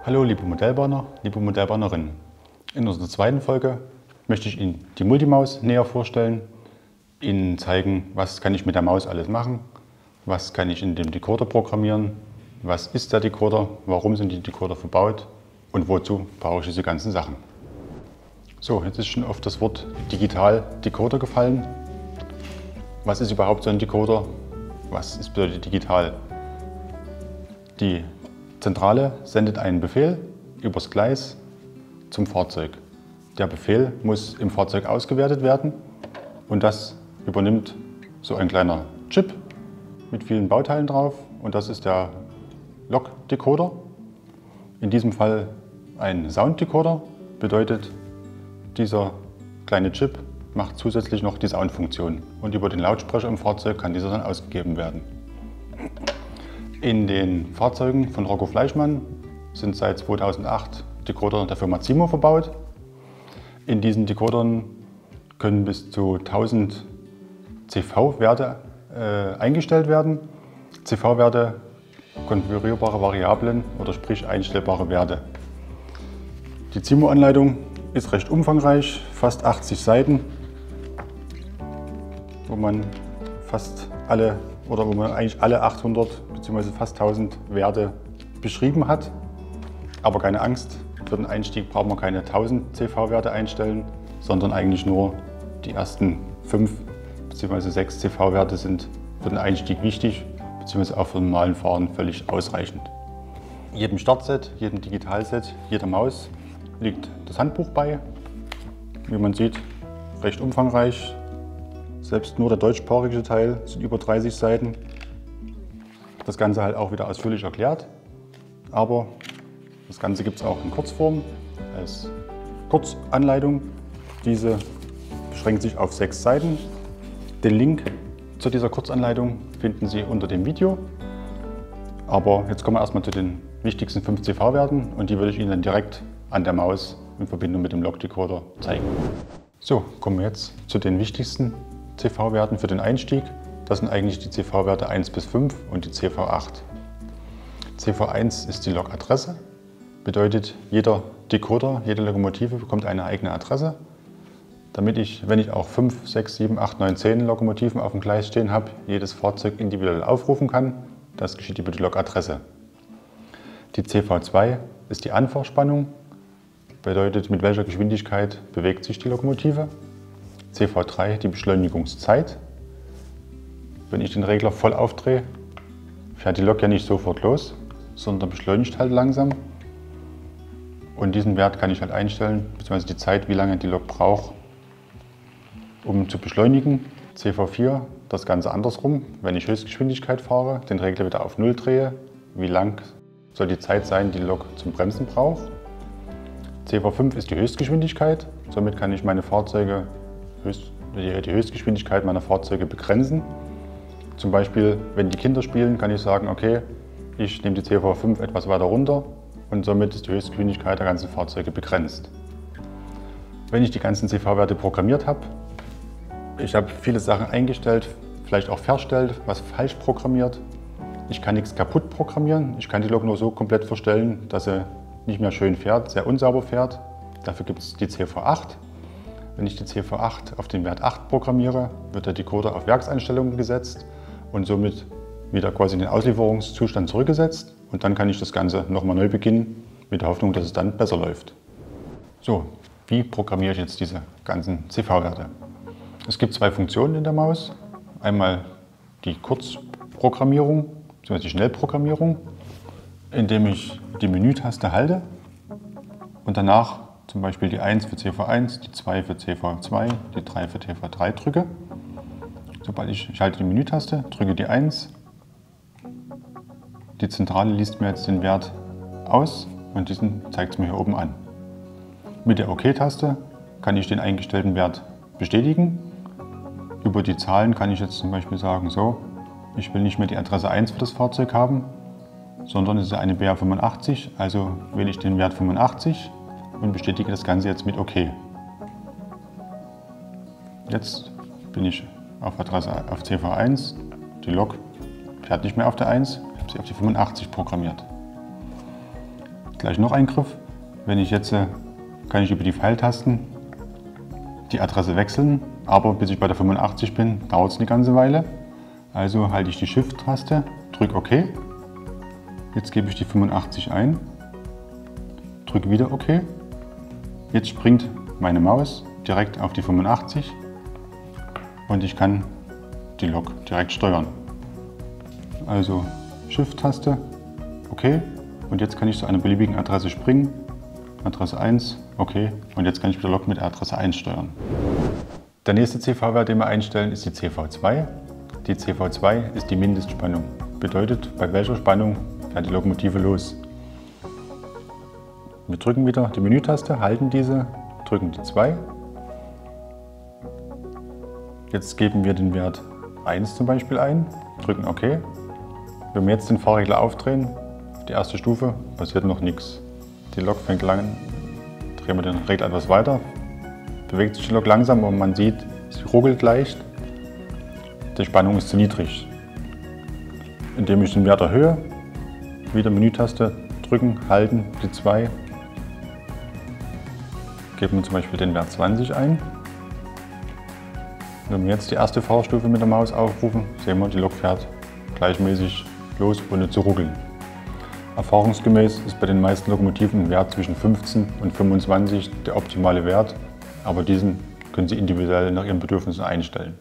Hallo liebe Modellbahner, liebe Modellbahnerinnen. In unserer zweiten Folge möchte ich Ihnen die Multimaus näher vorstellen, Ihnen zeigen, was kann ich mit der Maus alles machen, was kann ich in dem Decoder programmieren, was ist der Decoder, warum sind die Decoder verbaut und wozu brauche ich diese ganzen Sachen. So, jetzt ist schon oft das Wort Digital Decoder gefallen. Was ist überhaupt so ein Decoder? Was ist bedeutet digital? Die Zentrale sendet einen Befehl übers Gleis zum Fahrzeug. Der Befehl muss im Fahrzeug ausgewertet werden und das übernimmt so ein kleiner Chip mit vielen Bauteilen drauf und das ist der Log-Decoder. In diesem Fall ein Sound-Decoder, bedeutet dieser kleine Chip macht zusätzlich noch die Soundfunktion und über den Lautsprecher im Fahrzeug kann dieser dann ausgegeben werden. In den Fahrzeugen von Rocco Fleischmann sind seit 2008 Decoder der Firma Zimo verbaut. In diesen Decodern können bis zu 1000 CV-Werte eingestellt werden. CV-Werte, konfigurierbare Variablen oder sprich einstellbare Werte. Die Zimo-Anleitung ist recht umfangreich, fast 80 Seiten, wo man eigentlich alle 800 bzw. fast 1000 Werte beschrieben hat. Aber keine Angst, für den Einstieg brauchen wir keine 1000 CV-Werte einstellen, sondern eigentlich nur die ersten 5 bzw. 6 CV-Werte sind für den Einstieg wichtig, bzw. auch für den normalen Fahren völlig ausreichend. Jedem Startset, jedem Digitalset, jeder Maus liegt das Handbuch bei. Wie man sieht, recht umfangreich. Selbst nur der deutschsprachige Teil sind über 30 Seiten. Das Ganze halt auch wieder ausführlich erklärt. Aber das Ganze gibt es auch in Kurzform als Kurzanleitung. Diese beschränkt sich auf 6 Seiten. Den Link zu dieser Kurzanleitung finden Sie unter dem Video. Aber jetzt kommen wir erstmal zu den wichtigsten 5 CV-Werten und die würde ich Ihnen dann direkt an der Maus in Verbindung mit dem Log-Decoder zeigen. So, kommen wir jetzt zu den wichtigsten CV-Werten für den Einstieg. Das sind eigentlich die CV-Werte 1 bis 5 und die CV8. CV1 ist die Log-Adresse, bedeutet jeder Decoder, jede Lokomotive bekommt eine eigene Adresse. Damit ich, wenn ich auch 5, 6, 7, 8, 9, 10 Lokomotiven auf dem Gleis stehen habe, jedes Fahrzeug individuell aufrufen kann. Das geschieht über die Log-Adresse. Die CV2 ist die Anfahrspannung, bedeutet mit welcher Geschwindigkeit bewegt sich die Lokomotive. CV3 die Beschleunigungszeit. Wenn ich den Regler voll aufdrehe, fährt die Lok ja nicht sofort los, sondern beschleunigt halt langsam. Und diesen Wert kann ich halt einstellen, beziehungsweise die Zeit, wie lange die Lok braucht, um zu beschleunigen. CV4 das Ganze andersrum. Wenn ich Höchstgeschwindigkeit fahre, den Regler wieder auf 0 drehe, wie lang soll die Zeit sein, die Lok zum Bremsen braucht. CV5 ist die Höchstgeschwindigkeit. Somit kann ich die Höchstgeschwindigkeit meiner Fahrzeuge begrenzen. Zum Beispiel, wenn die Kinder spielen, kann ich sagen, okay, ich nehme die CV5 etwas weiter runter und somit ist die Höchstgeschwindigkeit der ganzen Fahrzeuge begrenzt. Wenn ich die ganzen CV-Werte programmiert habe, ich habe viele Sachen eingestellt, vielleicht auch verstellt, was falsch programmiert. Ich kann nichts kaputt programmieren, ich kann die Lok nur so komplett verstellen, dass sie nicht mehr schön fährt, sehr unsauber fährt. Dafür gibt es die CV8. Wenn ich die CV8 auf den Wert 8 programmiere, wird der Decoder auf Werkseinstellungen gesetzt und somit wieder quasi in den Auslieferungszustand zurückgesetzt. Und dann kann ich das Ganze nochmal neu beginnen, mit der Hoffnung, dass es dann besser läuft. So, wie programmiere ich jetzt diese ganzen CV-Werte? Es gibt 2 Funktionen in der Maus. Einmal die Kurzprogrammierung, bzw. die Schnellprogrammierung, indem ich die Menütaste halte und danach zum Beispiel die 1 für CV1, die 2 für CV2, die 3 für CV3 drücke. Sobald ich halte die Menütaste, drücke die 1. Die Zentrale liest mir jetzt den Wert aus und diesen zeigt es mir hier oben an. Mit der OK-Taste kann ich den eingestellten Wert bestätigen. Über die Zahlen kann ich jetzt zum Beispiel sagen, so, ich will nicht mehr die Adresse 1 für das Fahrzeug haben, sondern es ist eine BR 85, also wähle ich den Wert 85 und bestätige das Ganze jetzt mit OK. Jetzt bin ich auf CV1, die Lok fährt nicht mehr auf der 1, ich habe sie auf die 85 programmiert. gleich noch ein Griff. Wenn ich jetzt, kann ich über die Pfeiltasten die Adresse wechseln, aber bis ich bei der 85 bin, dauert es eine ganze Weile. Also halte ich die Shift-Taste, drücke OK. Jetzt gebe ich die 85 ein, drücke wieder OK. Jetzt springt meine Maus direkt auf die 85 und ich kann die Lok direkt steuern. Also Shift-Taste, OK. Und jetzt kann ich zu einer beliebigen Adresse springen. Adresse 1, OK. Und jetzt kann ich die Lok mit Adresse 1 steuern. Der nächste CV-Wert, den wir einstellen, ist die CV2. Die CV2 ist die Mindestspannung. Bedeutet, bei welcher Spannung fährt die Lokomotive los. Wir drücken wieder die Menütaste, halten diese, drücken die 2. Jetzt geben wir den Wert 1 zum Beispiel ein, drücken OK. Wenn wir jetzt den Fahrregler aufdrehen, auf die erste Stufe, passiert noch nichts. Die Lok fängt lang, drehen wir den Regler etwas weiter, bewegt sich die Lok langsam und man sieht, sie ruckelt leicht. Die Spannung ist zu niedrig. Indem ich den Wert erhöhe, wieder Menütaste drücken, halten, die 2. Geben wir zum Beispiel den Wert 20 ein. Wenn wir jetzt die erste Fahrstufe mit der Maus aufrufen, sehen wir, die Lok fährt gleichmäßig los, ohne zu ruckeln. Erfahrungsgemäß ist bei den meisten Lokomotiven ein Wert zwischen 15 und 25 der optimale Wert, aber diesen können Sie individuell nach Ihren Bedürfnissen einstellen.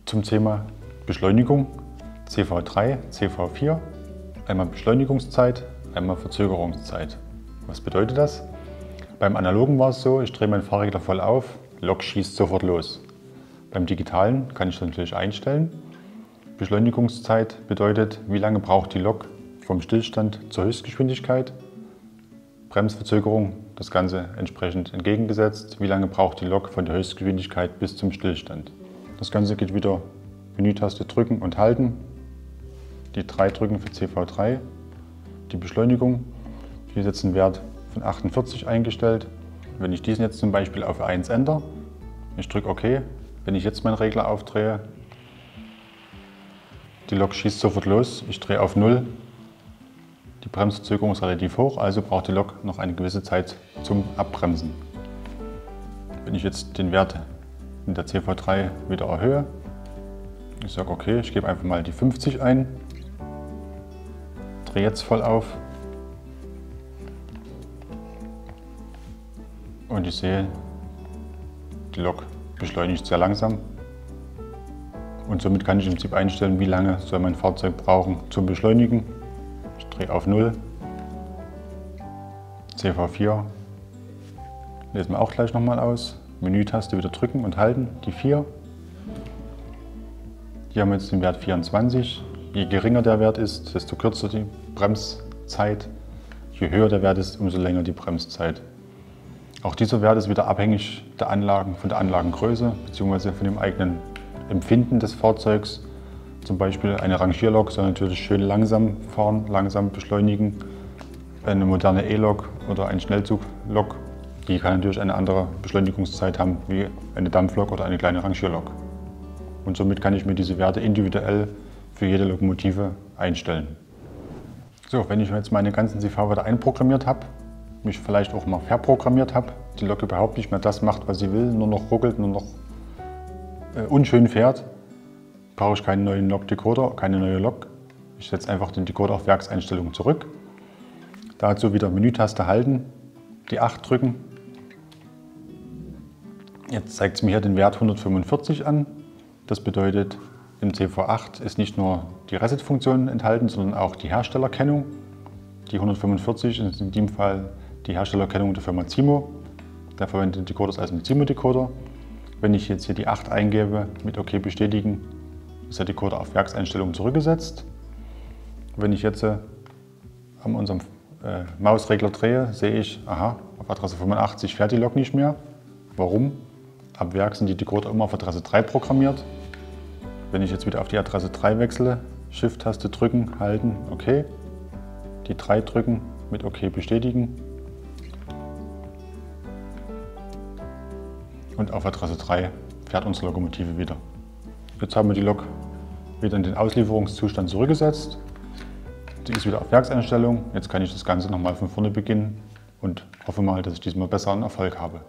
Zum Thema Beschleunigung, CV3, CV4, einmal Beschleunigungszeit, einmal Verzögerungszeit. Was bedeutet das? Beim Analogen war es so, ich drehe meinen Fahrregler voll auf, Lok schießt sofort los. Beim Digitalen kann ich das natürlich einstellen. Beschleunigungszeit bedeutet, wie lange braucht die Lok vom Stillstand zur Höchstgeschwindigkeit. Bremsverzögerung, das Ganze entsprechend entgegengesetzt, wie lange braucht die Lok von der Höchstgeschwindigkeit bis zum Stillstand. Das Ganze geht wieder Menütaste drücken und halten, die 3 drücken für CV3, die Beschleunigung, hier ist jetzt ein Wert von 48 eingestellt. Wenn ich diesen jetzt zum Beispiel auf 1 ändere, ich drücke OK, wenn ich jetzt meinen Regler aufdrehe, die Lok schießt sofort los, ich drehe auf 0, die Bremsverzögerung ist relativ hoch, also braucht die Lok noch eine gewisse Zeit zum Abbremsen. Wenn ich jetzt den Wert in der CV3 wieder erhöhe, ich sage OK, ich gebe einfach mal die 50 ein, drehe jetzt voll auf und ich sehe, die Lok beschleunigt sehr langsam und somit kann ich im Prinzip einstellen, wie lange soll mein Fahrzeug brauchen zum Beschleunigen. Ich drehe auf 0, CV4, lesen wir auch gleich nochmal aus, Menütaste wieder drücken und halten, die 4. Hier haben wir jetzt den Wert 24. Je geringer der Wert ist, desto kürzer die Bremszeit. Je höher der Wert ist, umso länger die Bremszeit. Auch dieser Wert ist wieder abhängig der Anlagen, von der Anlagengröße bzw. von dem eigenen Empfinden des Fahrzeugs. Zum Beispiel eine Rangierlok soll natürlich schön langsam fahren, langsam beschleunigen. Eine moderne E-Lok oder ein Schnellzuglok, die kann natürlich eine andere Beschleunigungszeit haben wie eine Dampflok oder eine kleine Rangierlok. Und somit kann ich mir diese Werte individuell für jede Lokomotive einstellen. So, wenn ich jetzt meine ganzen CV-Werte einprogrammiert habe, mich vielleicht auch mal verprogrammiert habe, die Lok überhaupt nicht mehr das macht, was sie will, nur noch ruckelt, nur noch unschön fährt, brauche ich keinen neuen Lok-Decoder, keine neue Lok. Ich setze einfach den Decoder auf Werkseinstellungen zurück. Dazu wieder Menütaste halten, die 8 drücken. Jetzt zeigt es mir hier den Wert 145 an. Das bedeutet, im CV8 ist nicht nur die Reset-Funktion enthalten, sondern auch die Herstellerkennung. Die 145 ist in dem Fall die Herstellerkennung der Firma Zimo. Der verwendet den Decoder als ein Zimo-Decoder. Wenn ich jetzt hier die 8 eingebe, mit OK bestätigen, ist der Decoder auf Werkseinstellungen zurückgesetzt. Wenn ich jetzt an unserem Mausregler drehe, sehe ich, aha, auf Adresse 85 fährt die Lok nicht mehr. Warum? Ab Werk sind die Decoder immer auf Adresse 3 programmiert. Wenn ich jetzt wieder auf die Adresse 3 wechsle, Shift-Taste drücken, halten, OK. Die 3 drücken, mit OK bestätigen. Und auf Adresse 3 fährt unsere Lokomotive wieder. Jetzt haben wir die Lok wieder in den Auslieferungszustand zurückgesetzt. Die ist wieder auf Werkseinstellung. Jetzt kann ich das Ganze nochmal von vorne beginnen und hoffe mal, dass ich diesmal besseren Erfolg habe.